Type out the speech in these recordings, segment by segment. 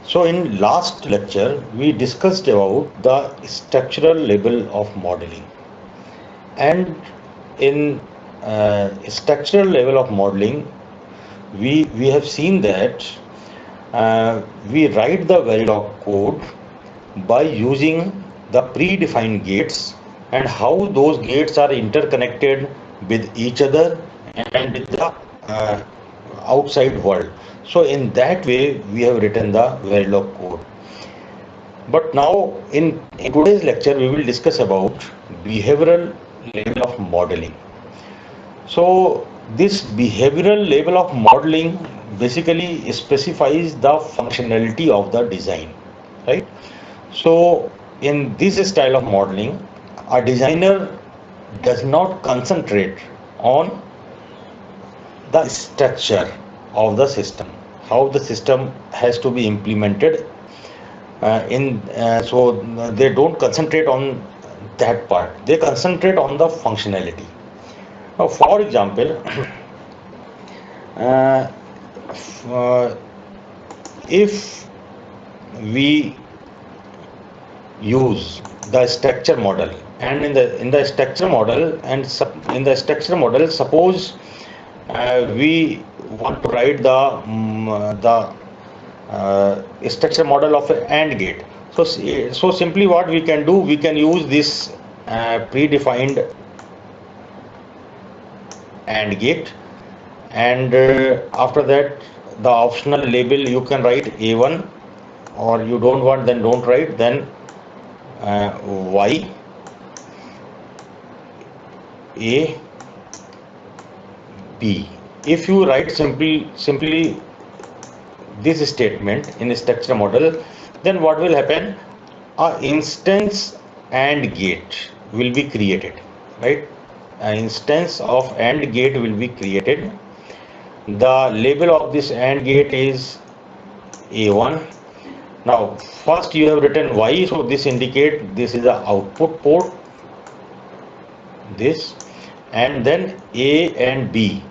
So in last lecture, we discussed about the structural level of modeling. And in structural level of modeling, we have seen that we write the Verilog code by using the predefined gates and how those gates are interconnected with each other and with the uh, outside world. So in that way, we have written the Verilog code. But now in today's lecture, we will discuss about behavioral level of modeling. So this behavioral level of modeling basically specifies the functionality of the design, right? So in this style of modeling, a designer does not concentrate on the structure of the system, how the system has to be implemented in so they don't concentrate on that part. They concentrate on the functionality. Now, for example, uh, uh, if we use the structure model and in the structure model and in the structure model, suppose we want to write the structure model of an AND gate. So simply what we can do, we can use this predefined AND gate, and after that the optional label you can write A1, or you don't want, then don't write, then Y A B. If you write simply this statement in a structure model, then what will happen? A instance AND gate will be created, right? An instance of AND gate will be created. The label of this AND gate is A1. Now first you have written Y, so this indicate this is the output port, this, and then A and B.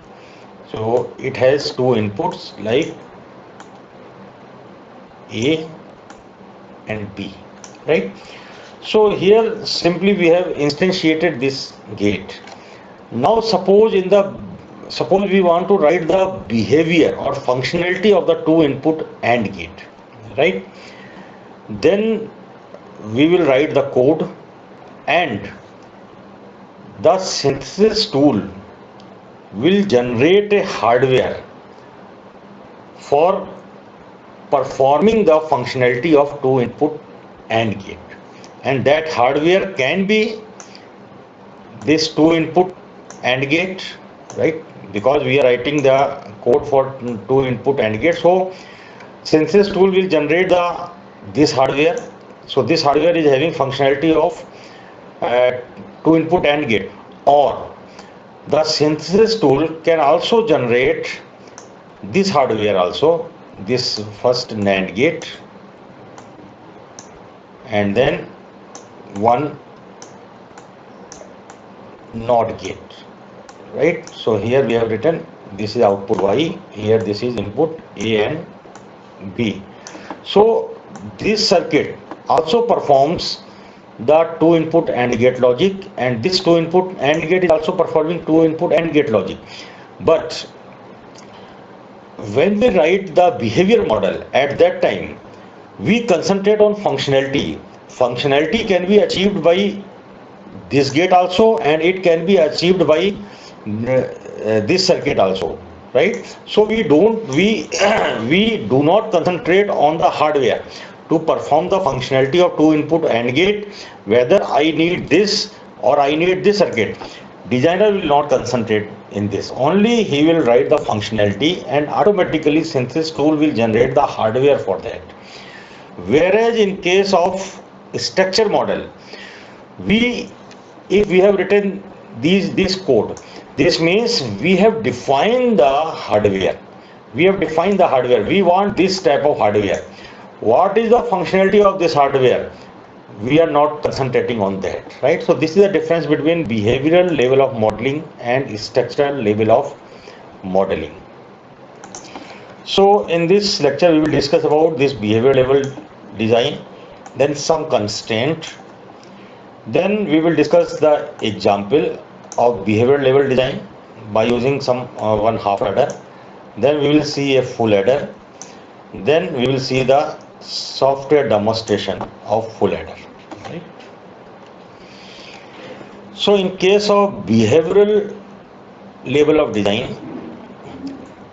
So it has two inputs like A and B, right? So here simply we have instantiated this gate. Now suppose we want to write the behavior or functionality of the two input AND gate, right? Then we will write the code, and the synthesis tool will generate a hardware for performing the functionality of two input AND gate, and that hardware can be this two input AND gate, right? Because we are writing the code for two input AND gate, so synthesis tool will generate the this hardware. So this hardware is having functionality of uh, two input AND gate, or the synthesis tool can also generate this hardware also, this first NAND gate, and then one NOT gate, right? So here we have written this is output Y, here this is input A and B. So this circuit also performs the two input AND gate logic, and this two input AND gate is also performing two input AND gate logic. But when we write the behavior model, at that time we concentrate on functionality. Functionality can be achieved by this gate also, and it can be achieved by this circuit also, right? So we we do not concentrate on the hardware to perform the functionality of two input AND gate, whether I need this or I need this circuit. Designer will not concentrate in this, only he will write the functionality, and automatically synthesis tool will generate the hardware for that. Whereas in case of structure model, we if we have written this code, this means we have defined the hardware. We want this type of hardware. What is the functionality of this hardware? We are not concentrating on that, right? So this is the difference between behavioral level of modeling and structural level of modeling. So in this lecture we will discuss about this behavior level design, then some constraint, then we will discuss the example of behavior level design by using some one half adder, then we will see a full adder, then we will see the software demonstration of full adder, right? So in case of behavioral level of design,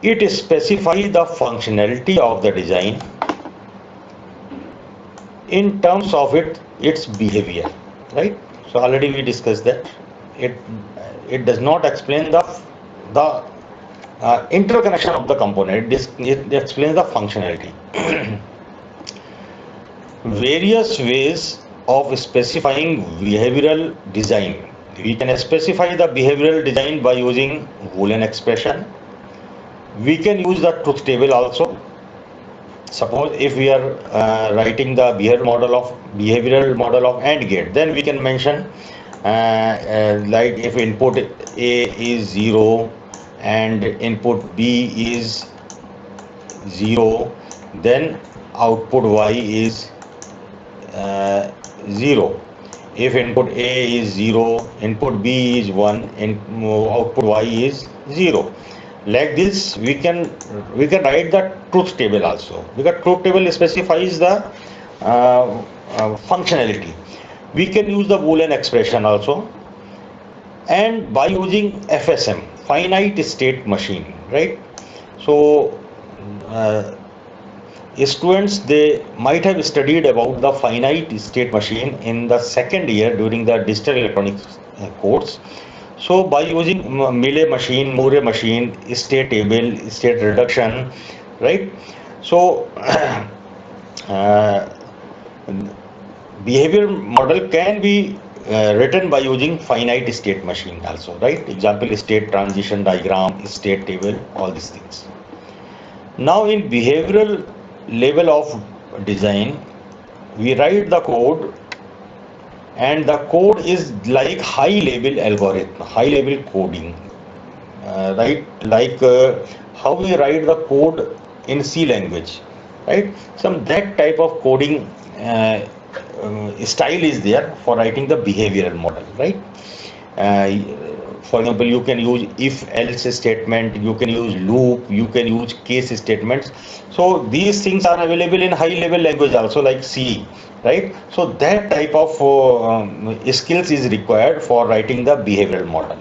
it specifies the functionality of the design in terms of its behavior, right? So already we discussed that it it does not explain the interconnection of the component. It explains the functionality. Various ways of specifying behavioral design. We can specify the behavioral design by using Boolean expression. We can use the truth table also. Suppose if we are writing the behavioral model of AND gate, then we can mention like if input A is 0 and input B is 0, then output Y is 0. If input A is 0, input B is 1, and output Y is 0. Like this, we can write the truth table also, because truth table specifies the functionality. We can use the Boolean expression also, and by using FSM, finite state machine, right? So students, they might have studied about the finite state machine in the second year during the digital electronics course. So by using Mealy machine, Moore machine, state table, state reduction, right? So behavior model can be written by using finite state machine also, right? Example, state transition diagram, state table, all these things. Now in behavioral level of design, we write the code, and the code is like high level algorithm, high level coding, right? Like how we write the code in C language, right? Some that type of coding style is there for writing the behavioral model, right? For example, you can use if else statement, you can use loop, you can use case statements. So these things are available in high level language also, like C, right? So that type of skills is required for writing the behavioral model.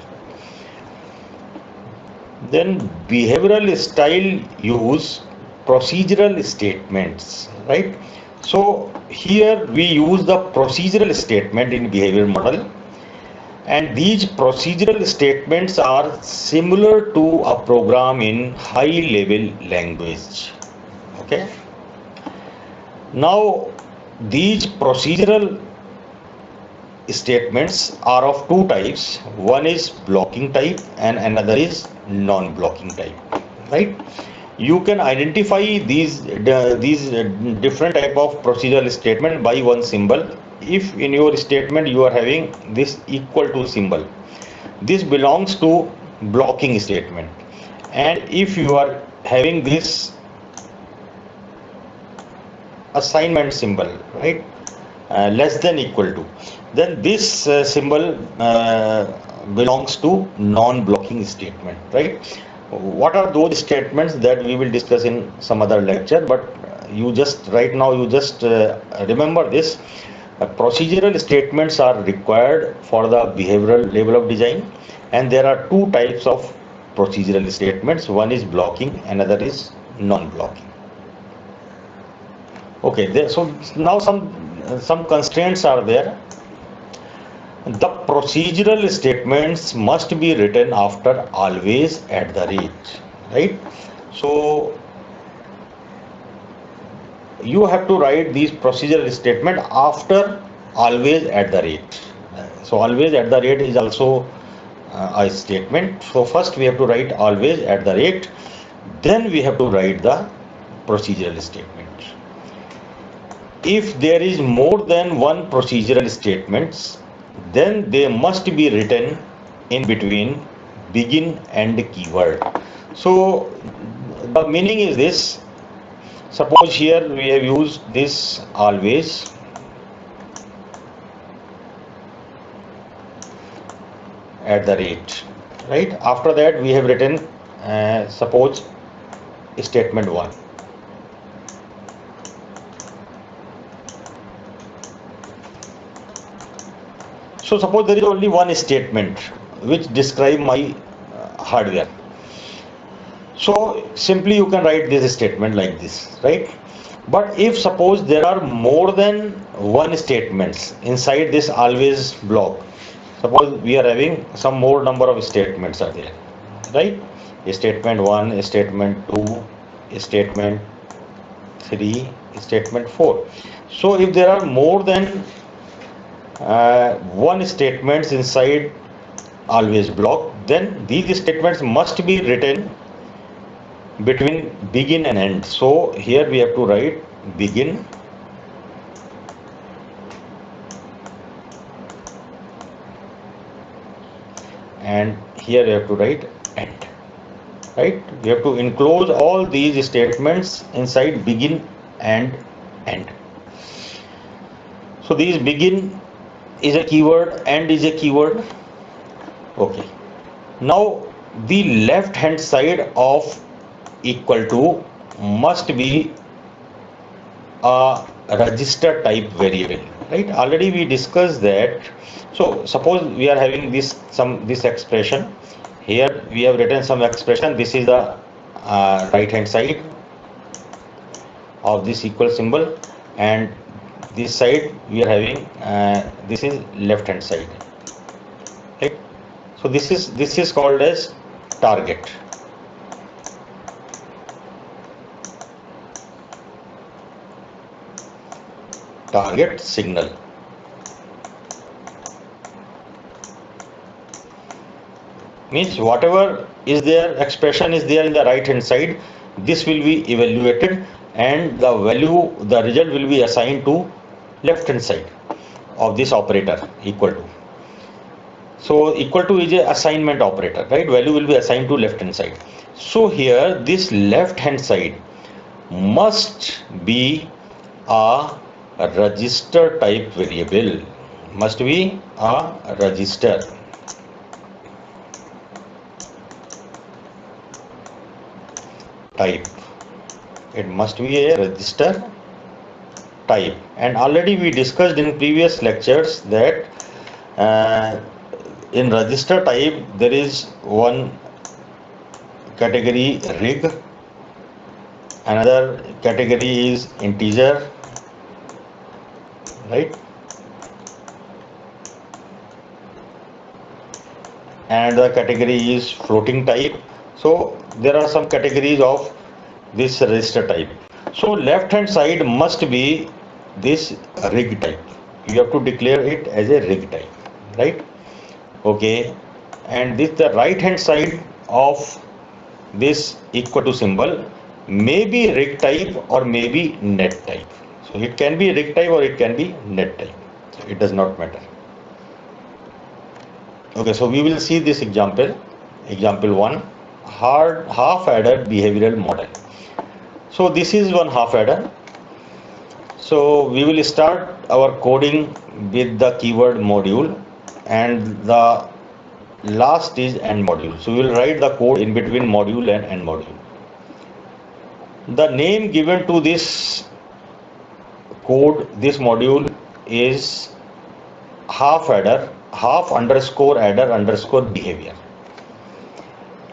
Then behavioral style use procedural statements, right? So here we use the procedural statement in behavior model, and these procedural statements are similar to a program in high level language. Okay. Now these procedural statements are of two types. One is blocking type and another is non-blocking type, right? You can identify these different type of procedural statement by one symbol. If in your statement you are having this equal to symbol, this belongs to blocking statement, and if you are having this assignment symbol, right, less than equal to, then this symbol belongs to non-blocking statement, right? What are those statements that we will discuss in some other lecture, but you just right now you just remember this. Procedural statements are required for the behavioral level of design, and there are two types of procedural statements. One is blocking, another is non-blocking. Okay, so now some constraints are there. The procedural statements must be written after always at the rate, right? So you have to write these procedural statement after always at the rate. So always at the rate is also a statement. So first we have to write always at the rate, then we have to write the procedural statement. If there is more than one procedural statements, then they must be written in between begin and keyword. So the meaning is this. Suppose here we have used this always, at the rate, right? After that we have written suppose statement 1. So suppose there is only one statement which describe my hardware. So simply you can write this statement like this, right? But if suppose there are more than one statements inside this always block, suppose we are having some more number of statements are there, right? Statement 1, statement 2, statement 3, statement 4. So if there are more than one statements inside always block, then these statements must be written between begin and end. So here we have to write begin and here we have to write end, right? We have to enclose all these statements inside begin and end. So these begin is a keyword, end is a keyword. Okay, now the left hand side of equal to must be a register type variable, right? Already we discussed that. So suppose we are having this expression. Here we have written some expression. This is the right hand side of this equal symbol, and this side we are having this is left hand side, right? So this is called as target. Target signal. Means whatever is there, expression is there in the right hand side, this will be evaluated and the value, the result will be assigned to left hand side of this operator equal to. So equal to is a assignment operator, right? Value will be assigned to left hand side. So here this left hand side must be a register type variable, must be a register type. It must be a register type. And already we discussed in previous lectures that in register type there is one category rig, another category is integer, right? And the category is floating type. So there are some categories of this register type. So left hand side must be this rig type. You have to declare it as a rig type, right? Okay, and this the right hand side of this equal to symbol may be rig type or may be net type. So it can be rig type or it can be net type. So it does not matter. Okay, so we will see this example. Example 1, hard half adder behavioral model. So this is one half adder. So we will start our coding with the keyword module, and the last is end module. So we will write the code in between module and end module. The name given to this code, this module, is half adder, half underscore adder underscore behavior.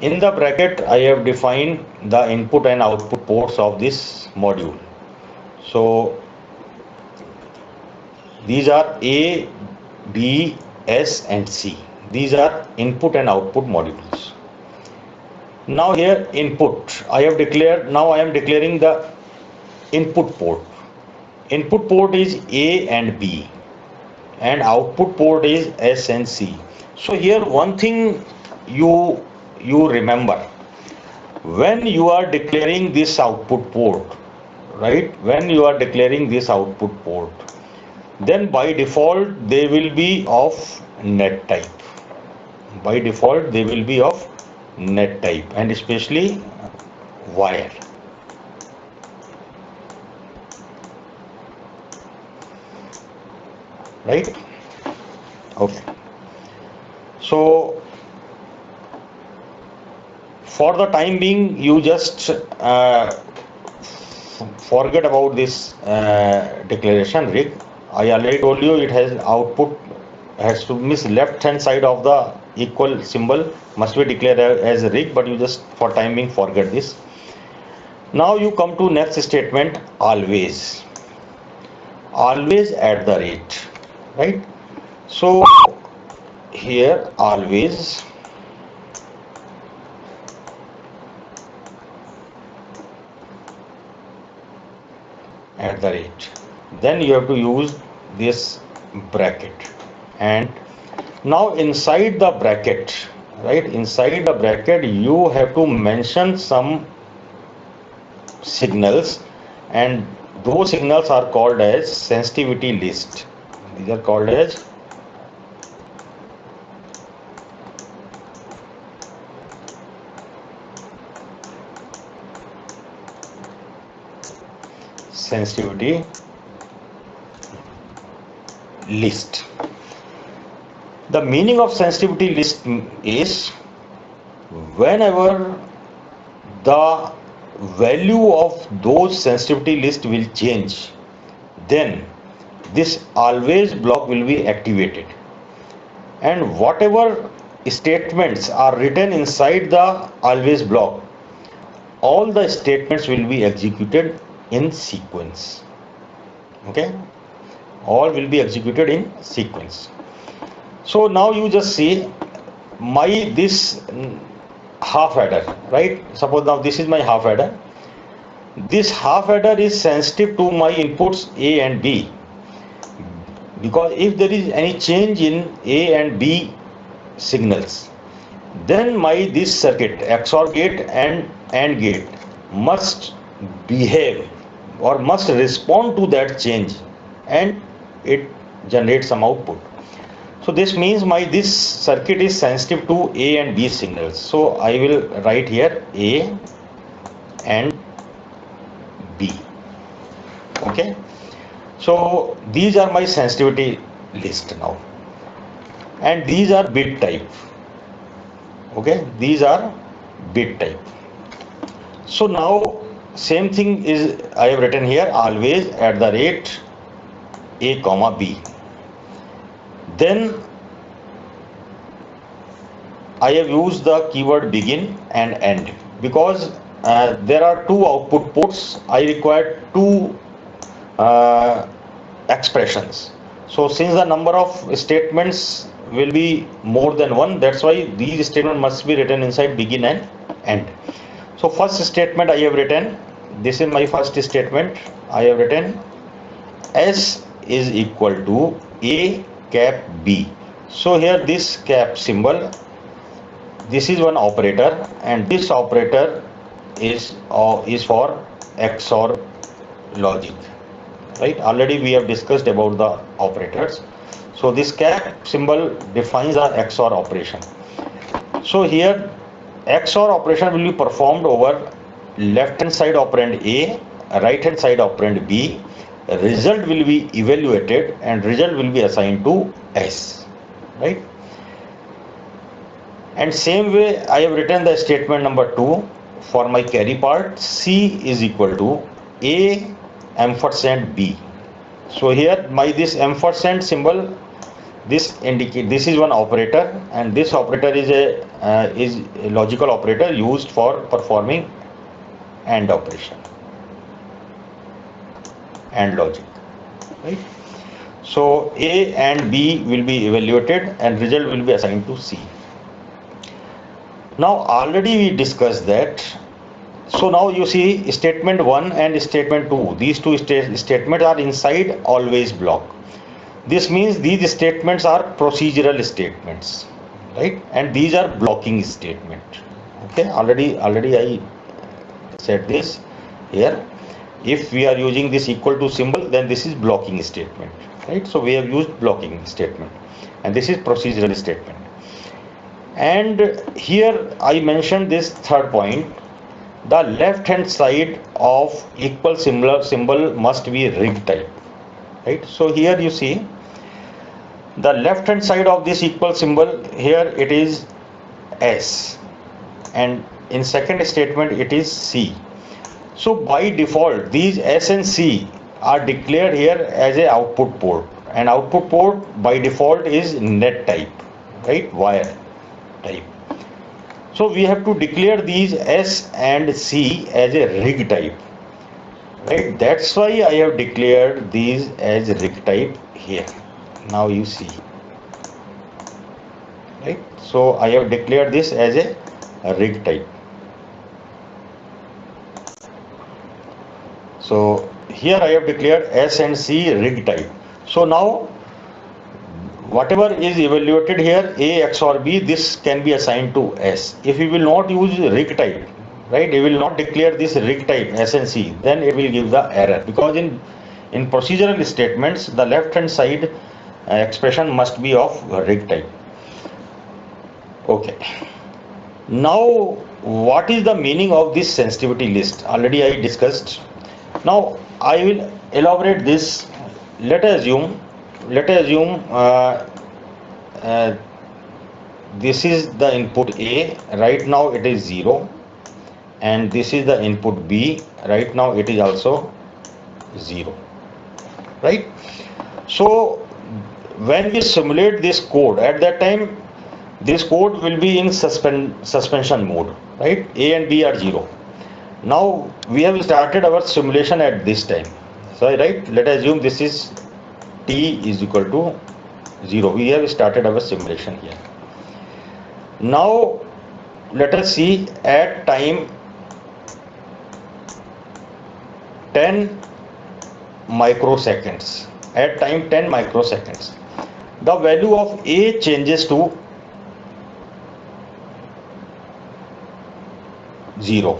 In the bracket I have defined the input and output ports of this module. So these are A, B, S and C. These are input and output modules. Now here input I have declared. Now I am declaring the input port. Input port is A and B, and output port is S and C. So here one thing you remember, when you are declaring this output port, right? When you are declaring this output port, then by default they will be of net type. By default they will be of net type, and especially wire, right? Okay, so for the time being you just forget about this declaration rig. I already told you it has output has to miss left hand side of the equal symbol must be declared as a rig, but you just for time being forget this. Now you come to next statement, always at the rate, right? So here always at the rate, then you have to use this bracket, and now inside the bracket, right, inside the bracket you have to mention some signals, and those signals are called as sensitivity list. These are called as sensitivity list. The meaning of sensitivity list is whenever the value of those sensitivity list will change, then this always block will be activated, and whatever statements are written inside the always block, all the statements will be executed in sequence. Okay, all will be executed in sequence. So now you just see my this half adder, right? Suppose now this is my half adder. This half adder is sensitive to my inputs A and B, because if there is any change in A and B signals, then my this circuit XOR gate and AND gate must behave or must respond to that change, and it generates some output. So this means my this circuit is sensitive to A and B signals. So I will write here A and B. Okay, so these are my sensitivity list now, and these are bit type. Okay, these are bit type. So now same thing is I have written here, always at the rate A comma B. Then I have used the keyword begin and end because there are two output ports. I require two expressions. So since the number of statements will be more than one, that's why these statements must be written inside begin and end. So first statement I have written, this is my first statement, I have written S is equal to A cap B. So here this cap symbol, this is one operator, and this operator is for XOR logic, right? Already we have discussed about the operators. So this cap symbol defines our XOR operation. So here XOR operation will be performed over left hand side operand A, right hand side operand B. Result will be evaluated and result will be assigned to S, right? And same way I have written the statement number 2 for my carry part, C is equal to A ampersand B. So here my this ampersand symbol, this indicate this is one operator, and this operator is a logical operator used for performing AND operation, AND logic, right? So A and B will be evaluated and result will be assigned to C. Now already we discussed that. So now you see statement 1 and statement 2, these two statements are inside always block. This means these statements are procedural statements, right? And these are blocking statement. Okay, already I said this here. If we are using this equal to symbol, then this is blocking statement, right? So we have used blocking statement, and this is procedural statement. And here I mentioned this third point, the left hand side of equal similar symbol must be rig type, right? So here you see the left hand side of this equal symbol, here it is S, and in second statement it is C. So by default these S and C are declared here as a output port, and output port by default is net type, right, wire type. So we have to declare these S and C as a rig type, right? That's why I have declared these as rig type here. Now you see, right? So I have declared this as a rig type. So here I have declared S and C rig type. So now whatever is evaluated here, A XOR B, this can be assigned to S. If we will not use rig type, right, we will not declare this rig type S and C, then it will give the error, because in procedural statements the left hand side expression must be of rig type. Okay. Now what is the meaning of this sensitivity list? Already I discussed. Now I will elaborate this. Let us assume this is the input A, right now it is 0, and this is the input B, right now it is also 0, right? So when we simulate this code, at that time this code will be in suspension mode, right? A and B are 0. Now we have started our simulation at this time. So right, let us assume this is T is equal to 0. We have started our simulation here. Now let us see at time 10 microseconds. At time 10 microseconds, the value of A changes to 0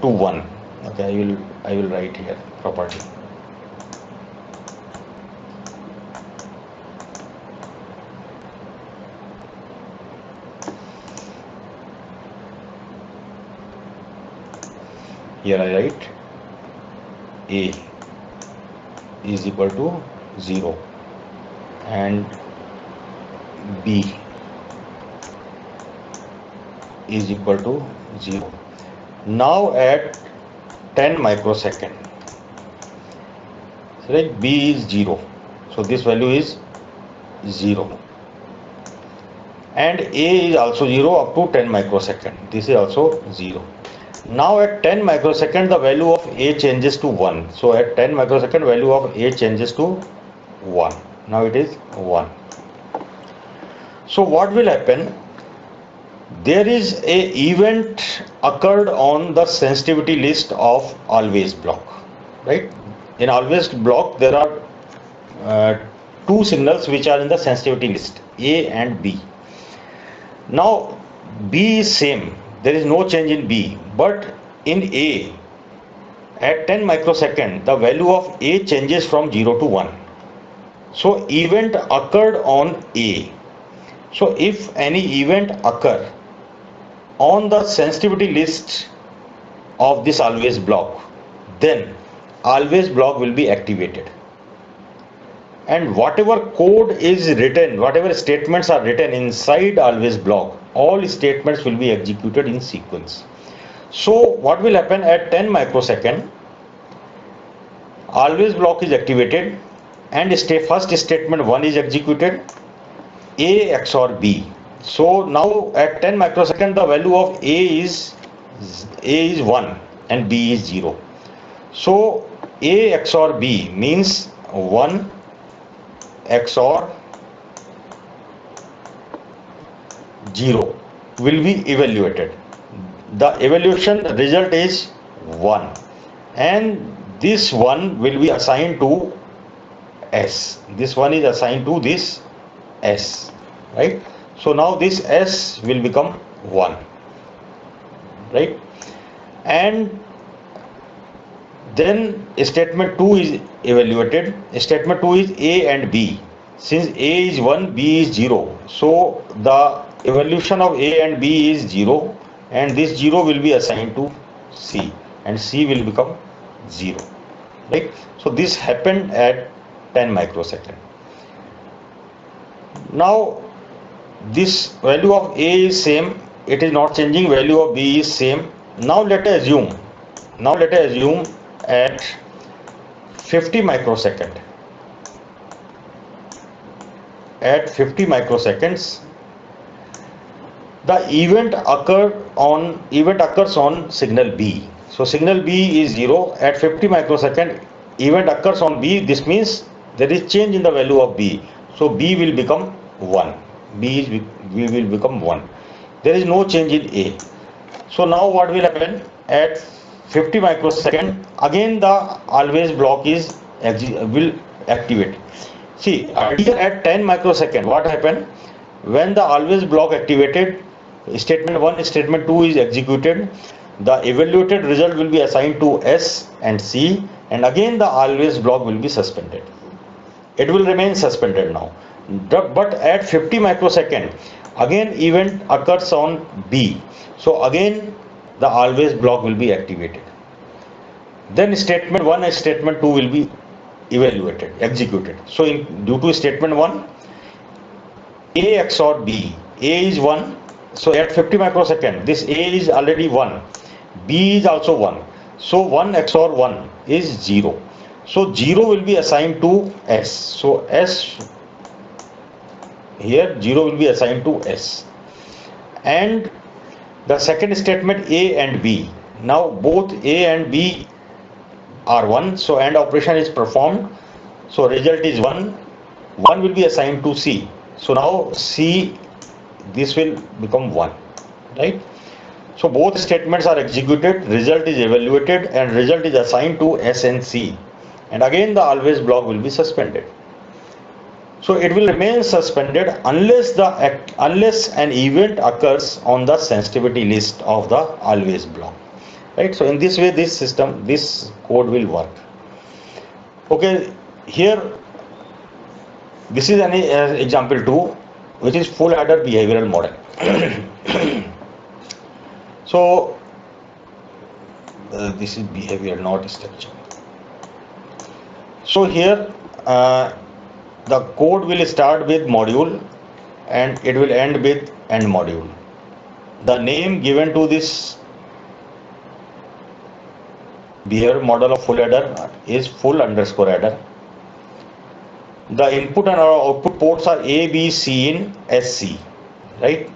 to 1. Okay, I will write here properly. Here I write A is equal to 0 and B is equal to 0. Now at 10 microsecond, right, B is 0, so this value is 0, and A is also 0 up to 10 microsecond, this is also 0. Now at 10 microsecond the value of A changes to 1. So at 10 microsecond value of A changes to 1. Now it is 1. So what will happen? There is a event occurred on the sensitivity list of always block, right? In always block there are two signals which are in the sensitivity list, A and B. Now B is same. There is no change in B, but in A, at 10 microsecond, the value of A changes from 0 to 1. So event occurred on A. So if any event occur on the sensitivity list of this always block, then always block will be activated. And whatever code is written, whatever statements are written inside always block, all statements will be executed in sequence. So what will happen at 10 microsecond, always block is activated and first statement 1 is executed, A XOR B. So now at 10 microsecond the value of A is 1 and B is 0. So A XOR B means 1 XOR 0 will be evaluated. The evaluation result is 1 and this 1 will be assigned to S. This 1 is assigned to this S, right? So now this S will become 1, right? And then statement 2 is evaluated. Statement 2 is A and B. Since A is 1, B is 0. So the evaluation of A and B is 0 and this 0 will be assigned to C, and C will become 0, right? So this happened at 10 microsecond. Now this value of A is same, it is not changing, value of B is same. Now let us assume at 50 microsecond, at 50 microseconds, the event occurs on signal B. So signal B is 0. At 50 microsecond, event occurs on B. This means there is change in the value of B. So B will become 1. B will become 1. There is no change in A. So now what will happen? At 50 microsecond, again the always block will activate. See, earlier at 10 microsecond, what happened? When the always block activated, statement 1, statement 2 is executed, the evaluated result will be assigned to S and C, and again the always block will be suspended. It will remain suspended now. But at 50 microsecond, again event occurs on B. So again the always block will be activated. Then statement 1 and statement 2 will be executed. So due to statement 1, A XOR B, A is 1. So at 50 microsecond, this A is already 1, B is also 1. So 1 XOR 1 is 0. So 0 will be assigned to S. So S, here 0 will be assigned to S. And the second statement, A and B. Now both A and B are 1. So AND operation is performed. So result is 1. 1 will be assigned to C. So now C, this will become 1, right? So both statements are executed, result is evaluated, and result is assigned to S and C. And again the always block will be suspended. So it will remain suspended unless an event occurs on the sensitivity list of the always block, right? So in this way this code will work. Okay, here this is an example 2, which is full adder behavioral model. So this is behavior, not structure. So here the code will start with module and it will end with end module. The name given to this behavior model of full adder is full underscore adder. The input and output ports are A, B, C in SC, right?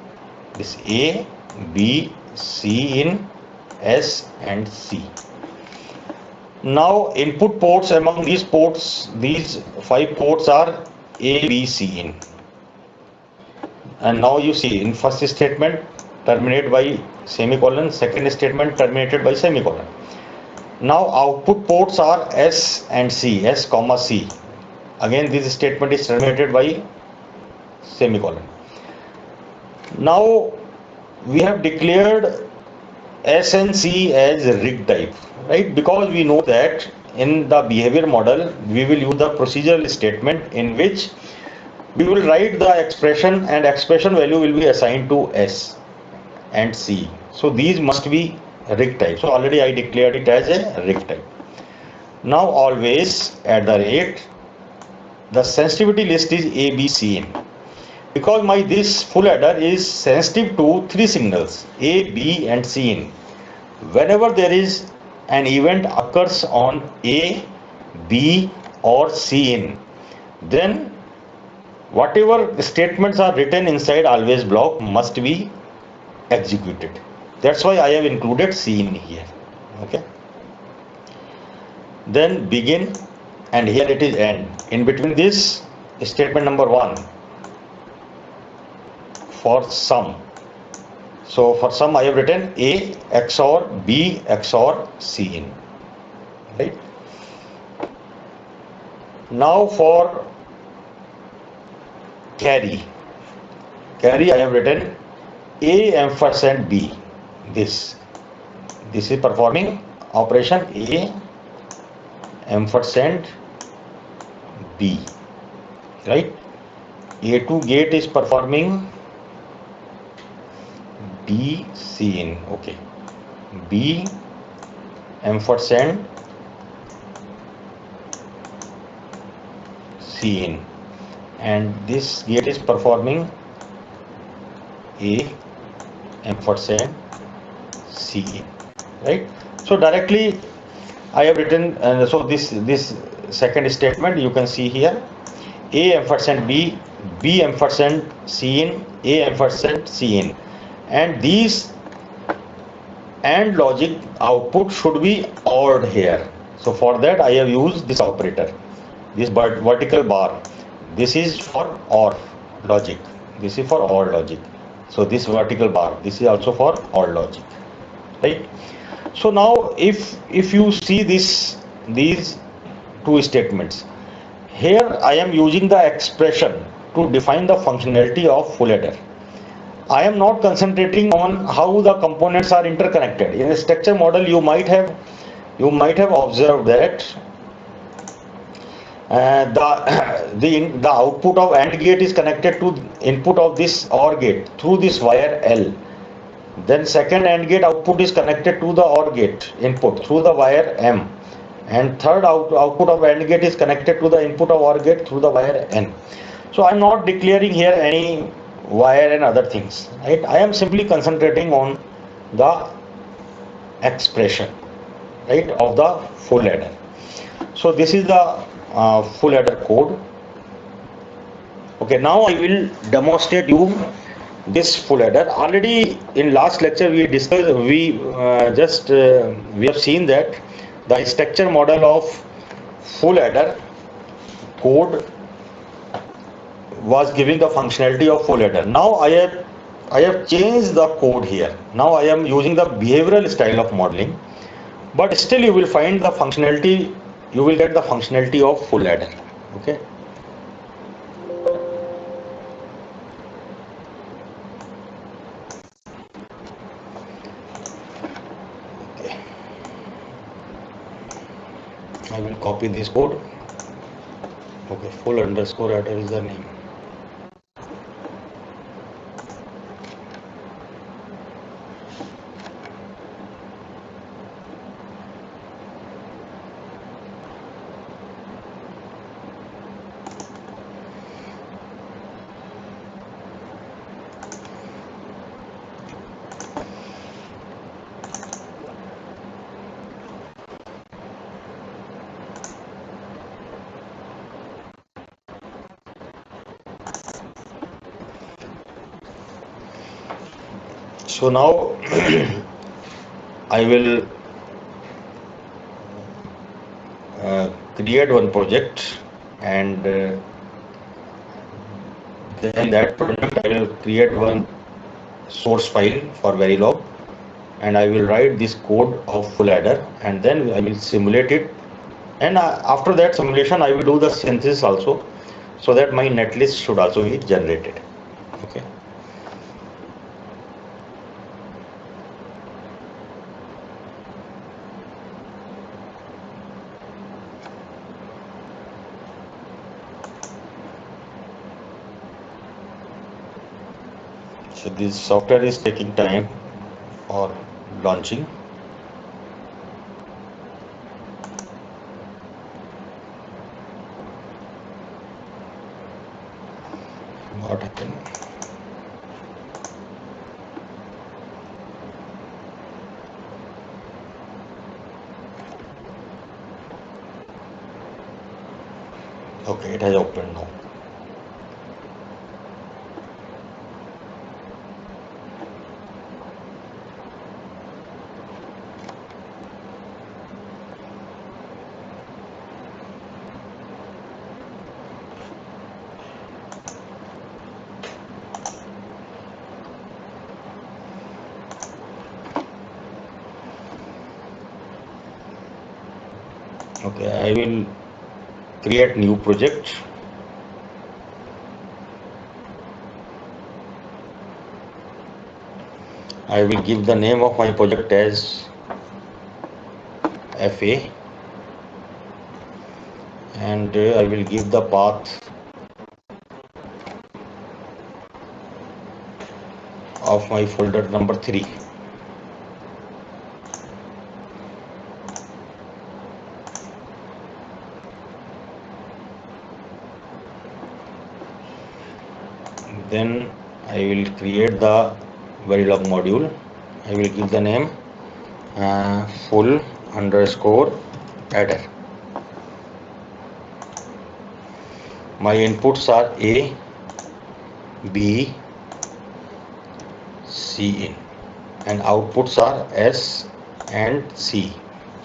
This A, B, C in S and C. Now input ports, among these ports, these 5 ports are A, B, C in. And now you see in first statement terminated by semicolon, second statement terminated by semicolon. Now output ports are S and C, S comma C. Again this statement is terminated by semicolon. Now we have declared S and C as rig type, right? Because we know that in the behavior model we will use the procedural statement in which we will write the expression and expression value will be assigned to S and C. So these must be rig type. So already I declared it as a rig type. Now always at the rate, the sensitivity list is A, B, C in. Because this full adder is sensitive to 3 signals A, B and C in. Whenever there is an event occurs on A, B or C in, then whatever statements are written inside always block must be executed. That's why I have included C in here. Okay. Then begin, and here it is end. In between this statement number 1 for sum. So for sum I have written A XOR B XOR C in, right? Now for carry I have written A ampersand B. This is performing operation A ampersand B, right? A2 gate is performing B C in, okay, B ampersand cin, and this gate is performing a ampersand cin, right? So directly I have written, so this second statement you can see here, a ampersand b, b ampersand cin, a ampersand cin, and these and logic output should be ORed here. So for that I have used this operator, this vertical bar. This is for OR logic. This is for OR logic. So this vertical bar, this is also for OR logic, right? So now if you see these two statements, here I am using the expression to define the functionality of full adder. I am not concentrating on how the components are interconnected. In a structure model, you might have observed that the output of AND gate is connected to input of this OR gate through this wire L. Then second AND gate output is connected to the OR gate input through the wire M. And third output of AND gate is connected to the input of OR gate through the wire N. So I am not declaring here any wire and other things, right? I am simply concentrating on the expression, right, of the full adder. So this is the full adder code. Okay, now I will demonstrate you this full adder. Already in last lecture we discussed, we have seen that the structure model of full adder code was giving the functionality of full adder. Now I have changed the code here. Now I am using the behavioral style of modeling, but still you will find the functionality, you will get the functionality of full adder. Okay. I will copy this code. Okay, full underscore adder is the name. So now I will create one project, and then that project I will create one source file for Verilog, and I will write this code of full adder, and then I will simulate it, and after that simulation I will do the synthesis also, so that my netlist should also be generated. Okay. So this software is taking time for launching. What happened? Okay, it has opened now. Okay, I will create new project. I will give the name of my project as FA, and I will give the path of my folder number 3. Then I will create the Verilog module. I will give the name full underscore adder. My inputs are A, B, C in, and outputs are S and C.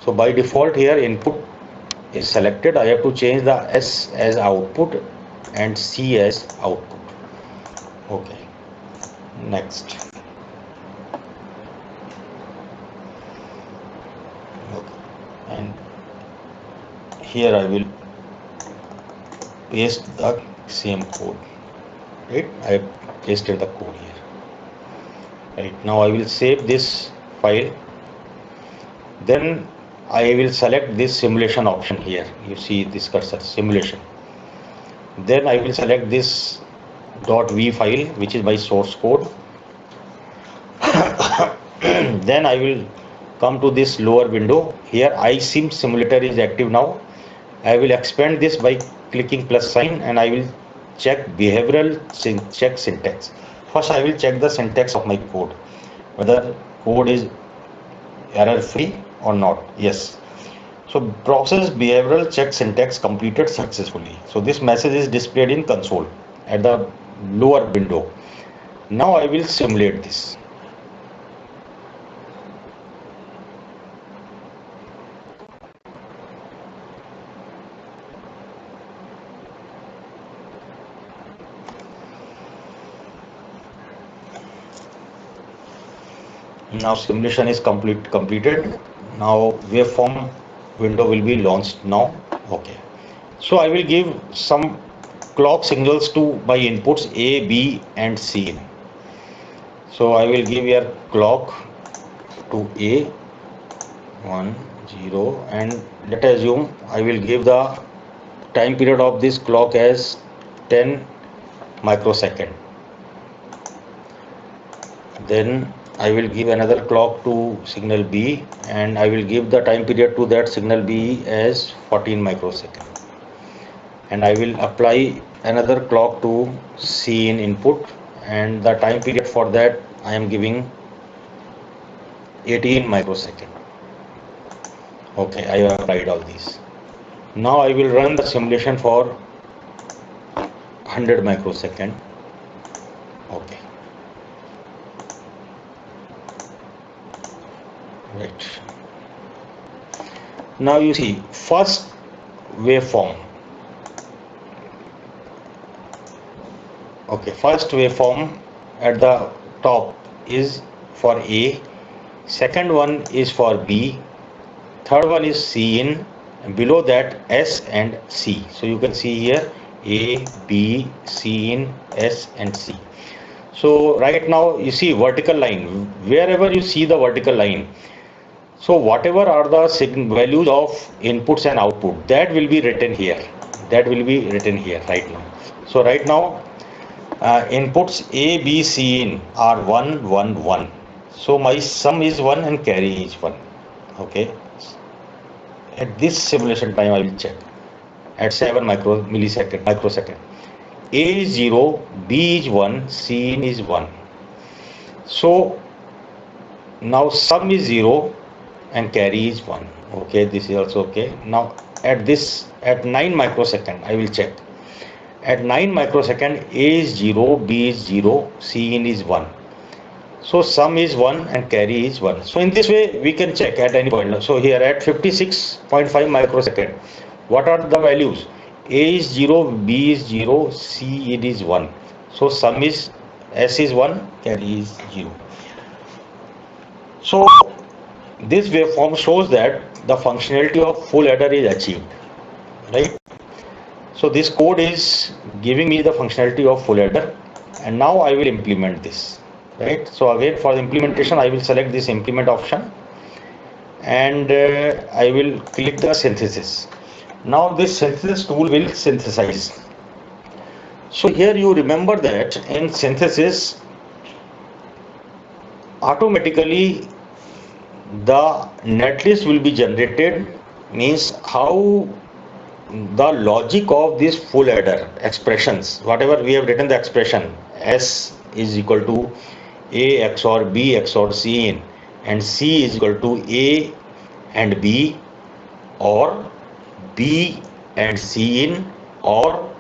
So by default here input is selected. I have to change the S as output and C as output. Okay, next. Okay. And here I will paste the same code. Right, I have pasted the code here. Right, now I will save this file. Then I will select this simulation option here. You see this cursor, simulation. Then I will select this .v file, which is my source code. Then I will come to this lower window. Here iSIM simulator is active now. I will expand this by clicking plus sign, and I will check behavioral check syntax. First I will check the syntax of my code, whether code is error free or not. Yes. So process behavioral check syntax completed successfully. So this message is displayed in console at the lower window. Now I will simulate this. Now simulation is completed. Now waveform window will be launched now. Okay. So I will give some clock signals to my inputs A, B and C. So I will give here clock to A 1 0, and let us assume I will give the time period of this clock as 10 microsecond. Then I will give another clock to signal B, and I will give the time period to that signal B as 14 microsecond. And I will apply another clock to C in input, and the time period for that I am giving 18 microsecond. Okay, I have applied all these. Now I will run the simulation for 100 microsecond. Okay. Right. Now you see first waveform. Okay, first waveform at the top is for A, second one is for B, third one is C in, and below that S and C. So you can see here A, B, C in, S and C. So right now you see vertical line. Wherever you see the vertical line, so whatever are the values of inputs and output, that will be written here. That will be written here right now. So right now inputs A, B, C in are 1, 1, 1. So my sum is 1 and carry is 1. Okay. At this simulation time I will check at 7 microsecond. A is 0, B is 1, C in is 1. So now sum is 0 and carry is 1. Okay, this is also okay. Now at 9 microsecond I will check. At 9 microsecond A is 0, B is 0, C in is 1. So sum is 1 and carry is 1. So in this way we can check at any point. So here at 56.5 microsecond, what are the values? A is 0, B is 0, C in is 1. So sum is S is 1, carry is 0. So this waveform shows that the functionality of full adder is achieved, right? So this code is giving me the functionality of full adder, and now I will implement this, right? So again, for the implementation I will select this implement option, and I will click the synthesis. Now this synthesis tool will synthesize. So here you remember that in synthesis automatically the netlist will be generated, means how the logic of this full adder expressions, whatever we have written the expression S is equal to A XOR B XOR C in, and C is equal to A and B, or B and C in, or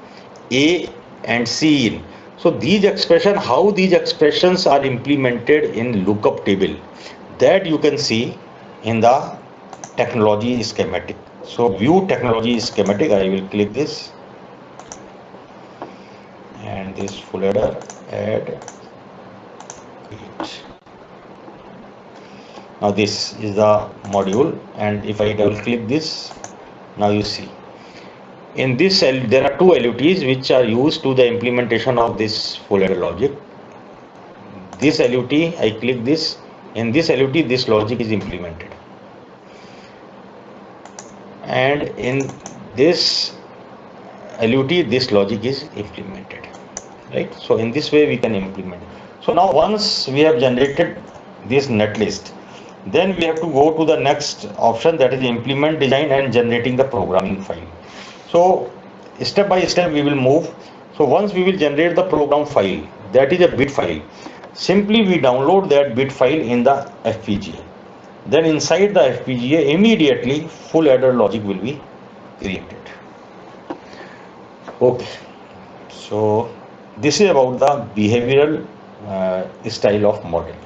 A and C in. So these expression, how these expressions are implemented in lookup table, that you can see in the technology schematic. So view technology schematic, I will click this, and this full header, add it. Now this is the module, and if I double click this, now you see in this there are two LUTs which are used to the implementation of this full header logic. This LUT, I click this, in this LUT this logic is implemented, and in this LUT this logic is implemented, right? So in this way we can implement it. So now once we have generated this netlist, then we have to go to the next option, that is implement design and generating the programming file. So step by step we will move. So once we will generate the program file, that is a bit file, simply we download that bit file in the FPGA. Then inside the FPGA immediately full adder logic will be created. Okay, so this is about the behavioral style of modeling.